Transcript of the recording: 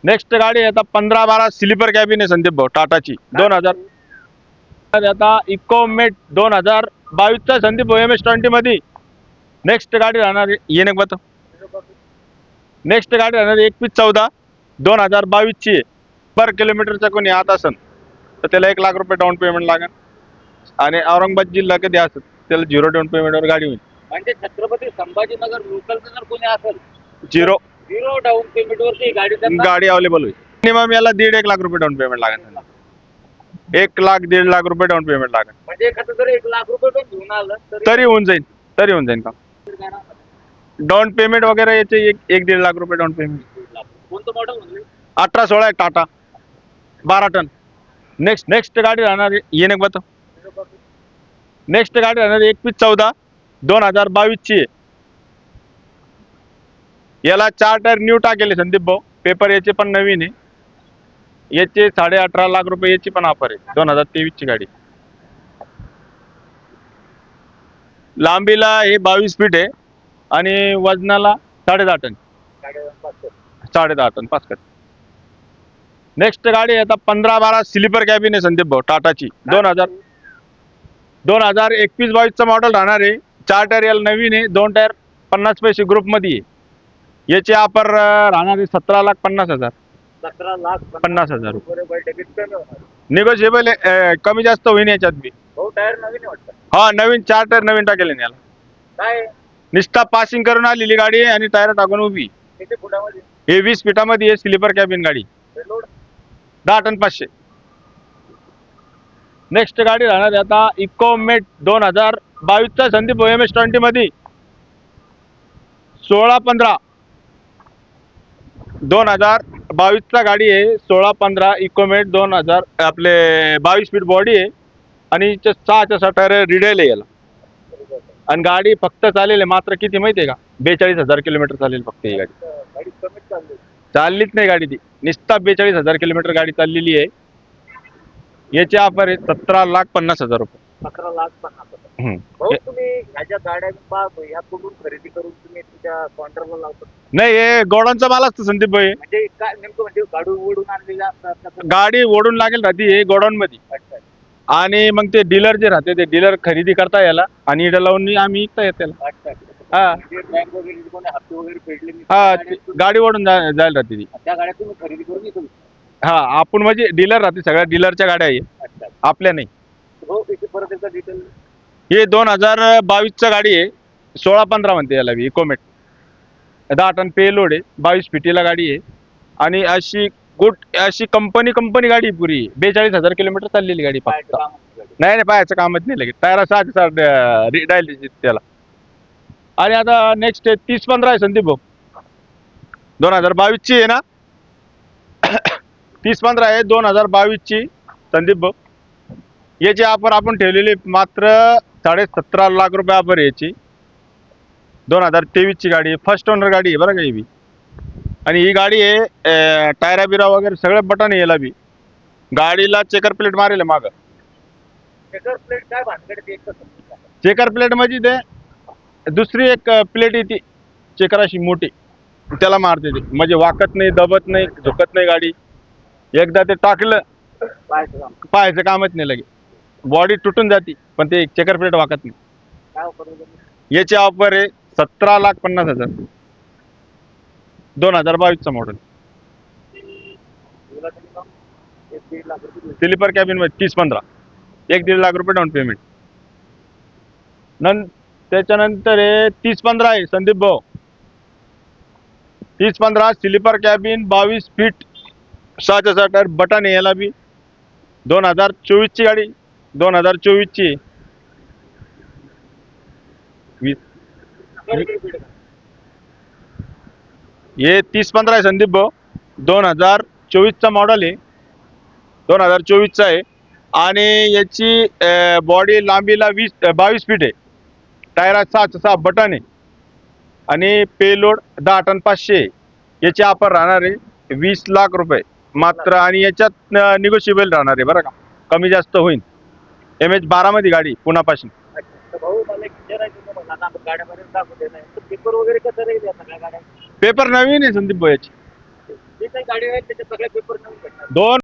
Next गाडी आहे आता 15-12 स्लीपर कॅबिन आहे संदीप भाऊ टाटाची 2000 आता इकोमेट 2022 संदीप भाऊ MS-20 मध्ये नेक्स्ट गाडी राहणार येणे बत नेक्स्ट गाडी राहणार 21-14 2022 ची आहे. पर किलोमीटरचा कोणी आत असेल तर त्याला 1 लाख रुपये डाऊन पेमेंट लागेल आणि औरंगाबाद जिल्हा कधी असेल त्याला 0 डाऊन पेमेंटवर गाडी होईल. म्हणजे छत्रपती संभाजीनगर लोकलचं जर कोणी असेल 0 डाऊन पेमेंटवरती गाडी अवेलेबल होईल. मिनिमम याला 1.5 लाख रुपये डाऊन पेमेंट लागेल. 1 लाख 1.5 लाख रुपये डाऊन पेमेंट लागेल. म्हणजे एखादं जर 1 लाख रुपये पण घेऊन आलं तरी होऊन जाईल का डाऊन पेमेंट वगैरे याचे 1-1.5 लाख रुपये डाऊन पेमेंट. कोणतं मॉडेल म्हणजे 18-16 आहे टाटा 12 टन. नेक्स्ट गाडी राहणार येणे बत नेक्स्ट गाडी राहणार 21-14 2022 ची आहे. याला 4 टायर न्यू टाकेले संदीप भाऊ. पेपर याचे पण नवीन आहे. याचे 18.5 लाख रुपये याची पण ऑफर आहे. 2023 ची गाडी. लांबीला हे 22 फीट आहे आणि वजनाला 10.5 टन 10.5 टन 5 कट. नेक्स्ट गाडी आहे आता 15-12 स्लीपर कॅबिन आहे संदीप भाऊ टाटाची 2021-22 चा मॉडेल राहणार आहे. 4 टायर याला नवीन आहे. 2 टायर 50 पैसे ग्रुप मध्ये आहे. याची ऑफर राहणार आहे 17,50,000 17,50,000 रुपये. निगोशिएबल कमी जास्त होईल याच्यात बी. टायर नवीन वाटतं. हा नवीन 4 टायर नवीन टाकेल याला. काय निस्ता पासिंग करून आलेली गाडी आहे आणि टायर टाकून उभी. किती फुटामध्ये हे 20 फीटामध्ये आहे स्लीपर कॅबिन गाडी. 10 टन 500. नेक्स्ट गाडी राहणार आहे आता इकोमेट 2022 संदीप भाऊ MS-20 मध्ये 16-15 2022 गाडी आहे. 16-15 इकोमेट 2000 आपले 22 फीट बॉडी आहे आणि 6 टायर रिडेल आहे याला. आणि गाडी फक्त चालेल मात्र किती माहिती आहे का 42,000 किलोमीटर चालेल फक्त ही गाडी. चाललीच नाही गाडी ती. निस्ता 42,000 किलोमीटर गाडी चाललेली आहे. याची ऑफर आहे 17,50,000 रुपये. 17,50,000. भाऊ तुम्ही ह्याच्या गाड्या याकडून खरेदी करून तुम्ही तुमच्या कॉन्ट्रॅक्टला लावता. नाही हे गोडाऊनचा माल असतो संदीप भाई. म्हणजे काय नेमकं म्हणजे गाडी ओढून आणलेल्या असतात. गाडी ओढून लागेल राहते हे गोडाऊन मध्ये. अच्छा. आणि मग ते डीलर जे राहते ते डीलर खरेदी करता याला आणि इकडे लावून आम्ही विकता येत त्याला. अच्छा. हा बँक वगैरे कोणी हप्ते वगैरे फेडले हा गाडी ओढून जायला राहते ती. त्या गाड्या तुम्ही खरेदी करून येतो. हा आपण म्हणजे डीलर राहते सगळ्या डीलरच्या गाड्या आहे अच्छा. आपल्या नाही. हो त्याची परत एकदा डिटेल. हे 2022 गाडी आहे. 16-15 म्हणते याला बी इकोमेट 10 टन पेलोड आहे. 22 फीटीला गाडी आहे आणि अशी कंपनी गाडी पुरी 42,000 किलोमीटर चाललेली गाडी फक्त. नाही पाहायचं कामच नाही लगेच टायरा 6 रिडायल त्याला. आणि आता नेक्स्ट 30-15 आहे संदीप भाऊ 2022 ची आहे ना 30-15 आहे 2022 ची संदीप भाऊ. याची ऑफर आपण ठेवलेली मात्र 17.5 लाख रुपये ऑफर याची. 2023 ची गाडी आहे. फर्स्ट ओनर गाडी आहे बरं का ही बी. आणि ही गाडी आहे टायरा बिरा वगैरे सगळे बटन आहे याला बी. गाडीला चेकर प्लेट मारेल मागं. चेकर प्लेट काय भानगड एक चेकर प्लेट म्हणजे ते दुसरी एक प्लेट येते चेकर अशी मोठी त्याला मारते ते म्हणजे वाकत नाही दबत नाही झुकत नाही गाडी. एकदा ते टाकलं पाहायचं कामच नाही लगे. बॉडी तुटून जाते पण ते चेकर प्लेट वाकत नाही. याची ऑफर आहे 17,50,000 2022 चा मॉडेल. स्लीपर कॅबिन मध्ये 30-15 1-1.5 लाख रुपये डाऊन पेमेंट. त्याच्यानंतर आहे 30-15 आहे संदीप भाऊ 30-15 sleeper cabin 22 feet 6 tyre button आहे याला बी. 2024 ची गाडी 2024 ची. हे 30-15 आहे संदीप भाऊ 2024 चा मॉडेल आहे. 2024 चा आहे आणि याची बॉडी लांबीला 22 फीट आहे. टायरा 6 बटन आहे आणि पेलोड 10 टन 500. याची ऑफर राहणार आहे 20 लाख रुपये मात्र आणि याच्यात निगोशिएबल राहणार आहे बरं का कमी जास्त होईल. MH-12 मध्ये गाडी पुण्यापासून. भाऊ मला एक विचारायचं होतं मला आता गाड्यामध्ये दाखवते नाही पेपर वगैरे कसं राहील आता काय गाड्या. पेपर नवीन आहे संदीप भाऊ याची जे काही गाडी आहे त्याचे सगळे पेपर नवीन भेटणार. दोन